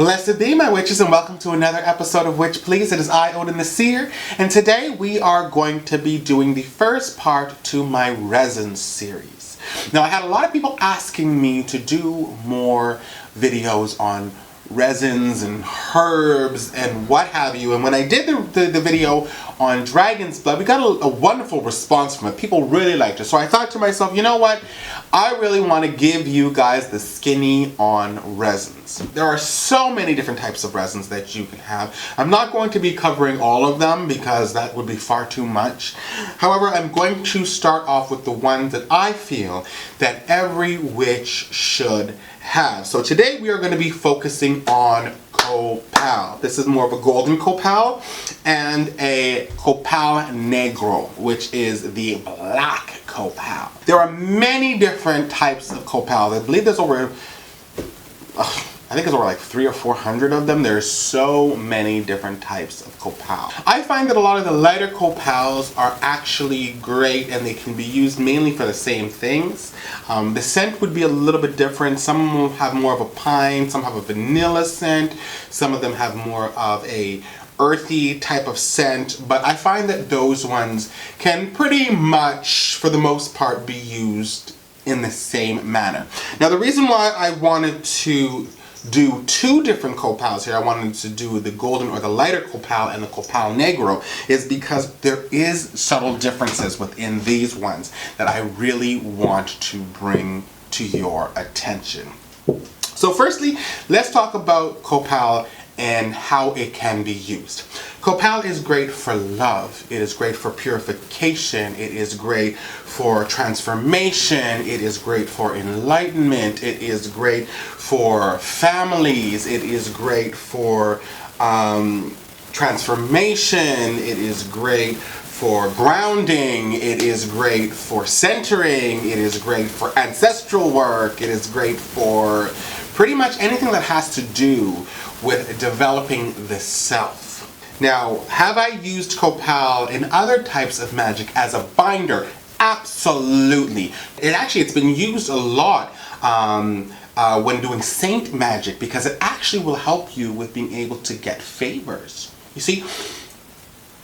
Blessed be my witches, and welcome to another episode of Witch Please. It is I, Odin the Seer, and today we are going to be doing the first part to my resin series. Now, I had a lot of people asking me to do more videos on resins and herbs and what have you, and when I did the video on dragon's blood, we got a wonderful response from it. People really liked it. So I thought to myself, you know what? I really want to give you guys the skinny on resins. There are so many different types of resins that you can have. I'm not going to be covering all of them because that would be far too much. However, I'm going to start off with the ones that I feel that every witch should have. So today we are going to be focusing on Copal. This is more of a golden Copal and a Copal Negro, which is the black Copal. There are many different types of Copal. I believe there's over, I think it's over like 300 or 400 of them. There's so many different types of Copal. I find that a lot of the lighter Copals are actually great and they can be used mainly for the same things. The scent would be a little bit different. Some will have more of a pine, some have a vanilla scent, some of them have more of a earthy type of scent, but I find that those ones can pretty much, for the most part, be used in the same manner. Now, the reason why I wanted to do two different Copals here, I wanted to do the golden or the lighter Copal and the Copal Negro, is because there is subtle differences within these ones that I really want to bring to your attention. So firstly, let's talk about Copal and how it can be used. Copal is great for love. It is great for purification. It is great for transformation. It is great for enlightenment. It is great for families. It is great for transformation. It is great for grounding. It is great for centering. It is great for ancestral work. It is great for pretty much anything that has to do with developing the self. Now, have I used Copal in other types of magic as a binder? Absolutely. It's been used a lot when doing saint magic because it actually will help you with being able to get favors. You see,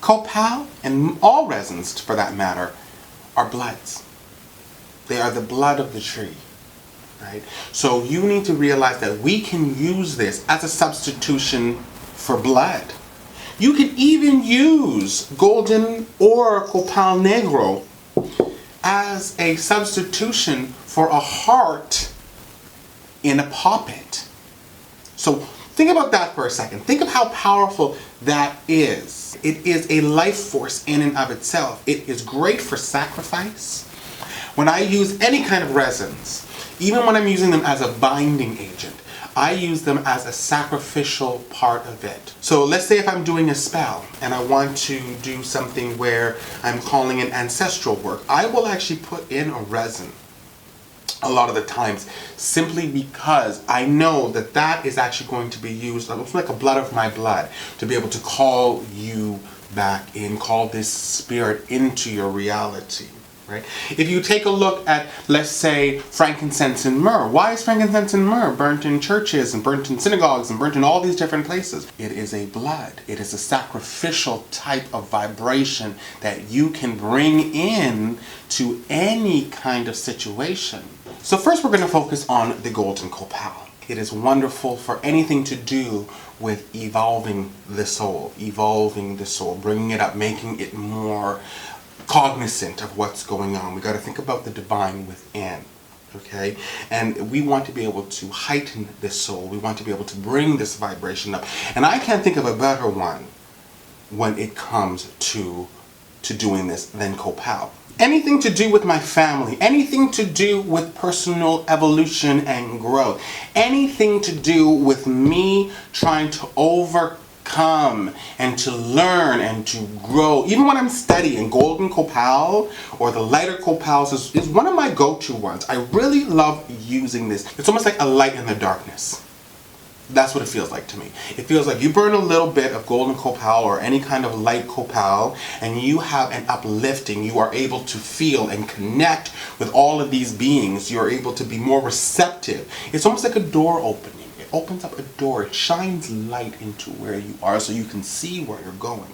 Copal and all resins for that matter are bloods. They are the blood of the tree. Right? So you need to realize that we can use this as a substitution for blood. You can even use golden or Copal Negro as a substitution for a heart in a poppet. So think about that for a second. Think of how powerful that is. It is a life force in and of itself. It is great for sacrifice. When I use any kind of resins, even when I'm using them as a binding agent, I use them as a sacrificial part of it. So let's say if I'm doing a spell and I want to do something where I'm calling in ancestral work, I will actually put in a resin a lot of the times simply because I know that that is actually going to be used almost like a blood of my blood to be able to call you back in, call this spirit into your reality. Right? If you take a look at, let's say, frankincense and myrrh. Why is frankincense and myrrh burnt in churches and burnt in synagogues and burnt in all these different places? It is a blood. It is a sacrificial type of vibration that you can bring in to any kind of situation. So first we're going to focus on the golden Copal. It is wonderful for anything to do with evolving the soul, bringing it up, making it more cognizant of what's going on. We got to think about the divine within, okay? And we want to be able to heighten this soul. We want to be able to bring this vibration up. And I can't think of a better one when it comes to doing this than Copal. Anything to do with my family, anything to do with personal evolution and growth, anything to do with me trying to overcome and to learn and to grow. Even when I'm studying, golden Copal or the lighter Copals is one of my go-to ones. I really love using this. It's almost like a light in the darkness. That's what it feels like to me. It feels like you burn a little bit of golden Copal or any kind of light Copal and you have an uplifting. You are able to feel and connect with all of these beings. You're able to be more receptive. It's almost like a door opening. It opens up a door. It shines light into where you are so you can see where you're going.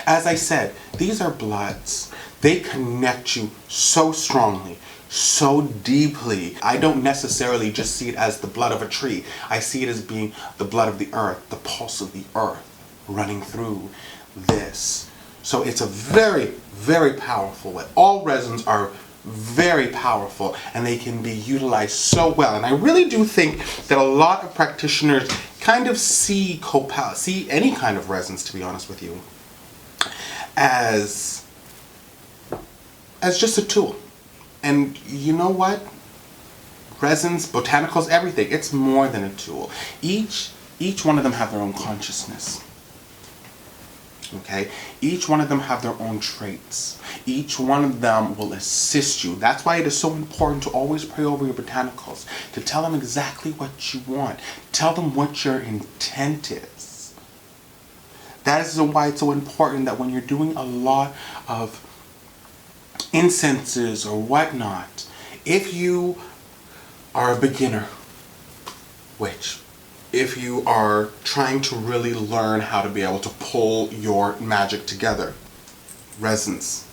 As I said, these are bloods. They connect you so strongly, so deeply. I don't necessarily just see it as the blood of a tree. I see it as being the blood of the earth, the pulse of the earth running through this. So it's a very, very powerful way. All resins are very powerful and they can be utilized so well. And I really do think that a lot of practitioners kind of see Copal, see any kind of resins, to be honest with you, as just a tool. And you know what? Resins, botanicals, everything, it's more than a tool. Each one of them have their own consciousness. Okay? Each one of them have their own traits. Each one of them will assist you. That's why it is so important to always pray over your botanicals, to tell them exactly what you want. Tell them what your intent is. That is why it's so important that when you're doing a lot of incenses or whatnot, if you are a beginner, which if you are trying to really learn how to be able to pull your magic together, resins,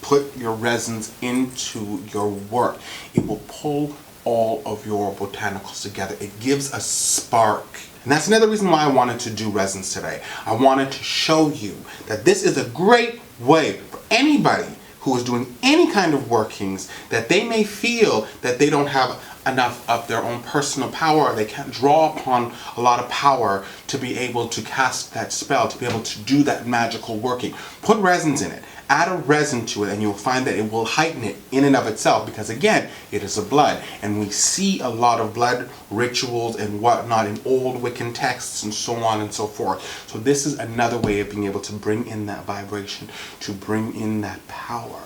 put your resins into your work. It will pull all of your botanicals together. It gives a spark. And that's another reason why I wanted to do resins today. I wanted to show you that this is a great way for anybody who is doing any kind of workings that they may feel that they don't have enough of their own personal power, or they can't draw upon a lot of power to be able to cast that spell, to be able to do that magical working. Put resins in it. Add a resin to it and you'll find that it will heighten it in and of itself, because again, it is a blood. And we see a lot of blood rituals and whatnot in old Wiccan texts and so on and so forth. So this is another way of being able to bring in that vibration, to bring in that power.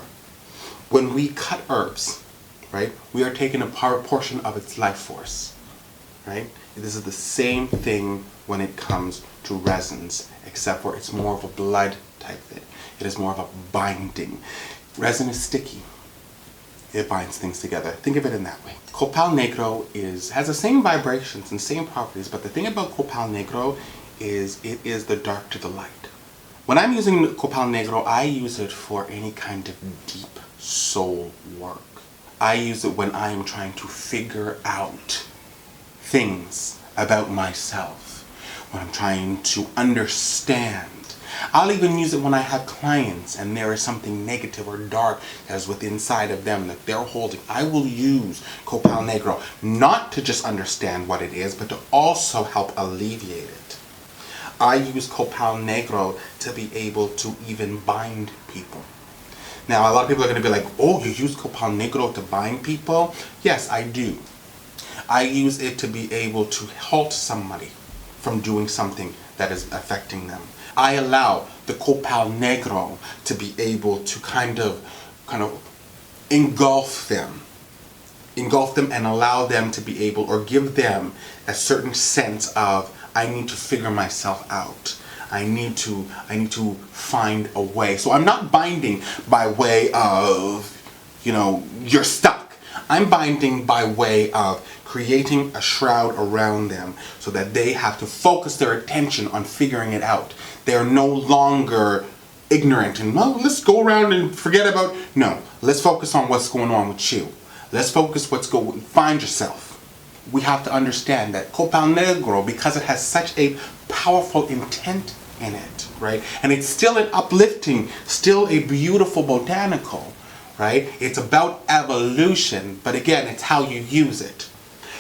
When we cut herbs, right, we are taking a portion of its life force, right? This is the same thing when it comes to resins, except for it's more of a blood type thing. It is more of a binding. Resin is sticky. It binds things together. Think of it in that way. Copal Negro has the same vibrations and same properties, but the thing about Copal Negro is it is the dark to the light. When I'm using Copal Negro, I use it for any kind of deep soul work. I use it when I am trying to figure out things about myself, when I'm trying to understand. I'll even use it when I have clients and there is something negative or dark that is within inside of them that they're holding. I will use Copal Negro not to just understand what it is, but to also help alleviate it. I use Copal Negro to be able to even bind people. Now, a lot of people are going to be like, oh, you use Copal Negro to bind people? Yes, I do. I use it to be able to halt somebody from doing something that is affecting them. I allow the Copal Negro to be able to kind of engulf them and allow them to be able, or give them a certain sense of, I need to figure myself out. I need to find a way. So I'm not binding by way of, you're stuck. I'm binding by way of creating a shroud around them so that they have to focus their attention on figuring it out. They're no longer ignorant and, well, let's go around and forget about. No, let's focus on what's going on with you. Let's focus find yourself. We have to understand that Copal Negro, because it has such a powerful intent in it, right? And it's still an uplifting, still a beautiful botanical, right? It's about evolution, but again, it's how you use it.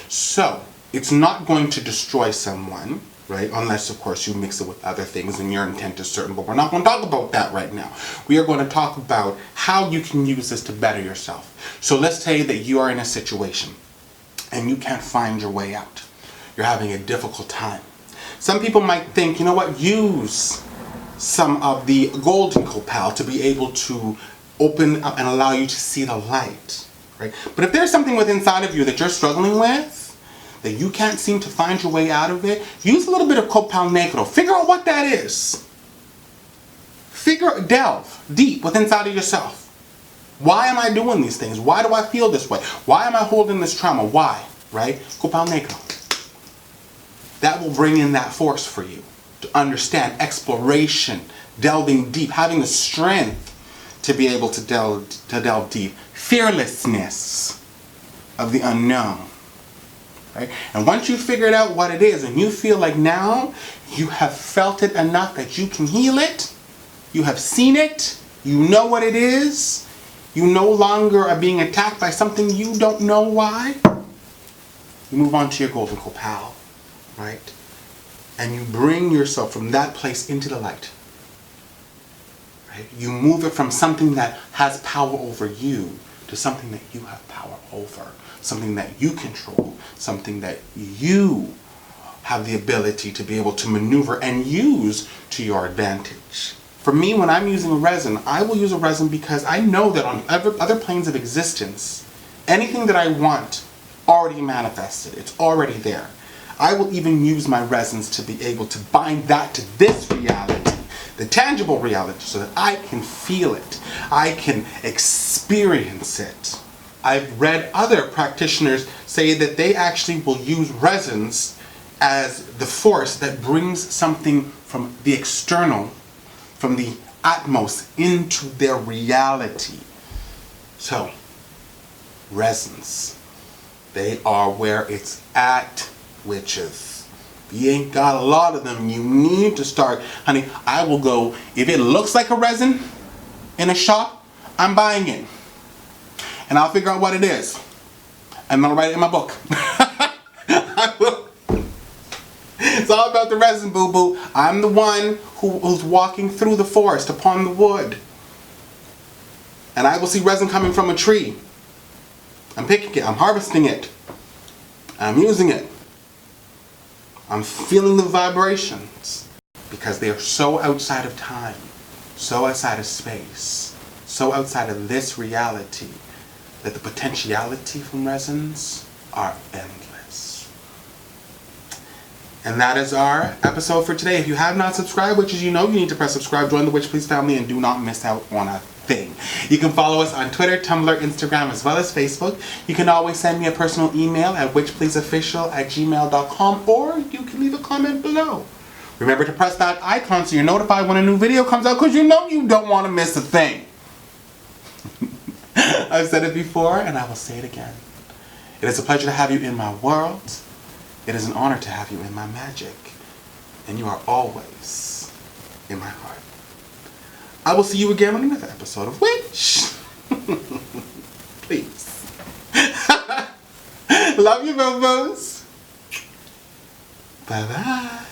So, it's not going to destroy someone, right? Unless, of course, you mix it with other things and your intent is certain, but we're not going to talk about that right now. We are going to talk about how you can use this to better yourself. So let's say that you are in a situation and you can't find your way out. You're having a difficult time. Some people might think, you know what, use some of the golden copal to be able to open up and allow you to see the light, right? But if there's something within inside of you that you're struggling with, that you can't seem to find your way out of it, use a little bit of Copal Negro. Figure out what that is. Delve deep within inside of yourself. Why am I doing these things? Why do I feel this way? Why am I holding this trauma? Why? Right? Copal Negro. that will bring in that force for you to understand exploration, delving deep, having the strength to be able to delve deep. Fearlessness of the unknown. Right? And once you figured out what it is and you feel like now you have felt it enough that you can heal it, you have seen it, you know what it is, you no longer are being attacked by something you don't know why, you move on to your golden copal, right? And you bring yourself from that place into the light. Right? You move it from something that has power over you to something that you have power over, something that you control, something that you have the ability to be able to maneuver and use to your advantage. For me, when I'm using a resin, I will use a resin because I know that on other planes of existence, anything that I want already manifested. It's already there. I will even use my resins to be able to bind that to this reality, the tangible reality, so that I can feel it. I can experience it. I've read other practitioners say that they actually will use resins as the force that brings something from the external, from the atmos, into their reality. So, resins, they are where it's at, witches. If you ain't got a lot of them, you need to start. Honey, I will go, if it looks like a resin in a shop, I'm buying it. And I'll figure out what it is. And I'll write it in my book. I will. It's all about the resin, boo-boo. I'm the one who's walking through the forest upon the wood. And I will see resin coming from a tree. I'm picking it. I'm harvesting it. I'm using it. I'm feeling the vibrations. Because they are so outside of time. So outside of space. So outside of this reality. That the potentiality from resins are endless. And that is our episode for today. If you have not subscribed, which is you need to press subscribe, join the Witch Please family, and do not miss out on a thing. You can follow us on Twitter, Tumblr, Instagram, as well as Facebook. You can always send me a personal email at witchpleaseofficial@gmail.com, or you can leave a comment below. Remember to press that icon so you're notified when a new video comes out, because you don't want to miss a thing. I've said it before, and I will say it again. It is a pleasure to have you in my world. It is an honor to have you in my magic. And you are always in my heart. I will see you again on another episode of Witch. Please. Love you, boo-boos. Bye-bye.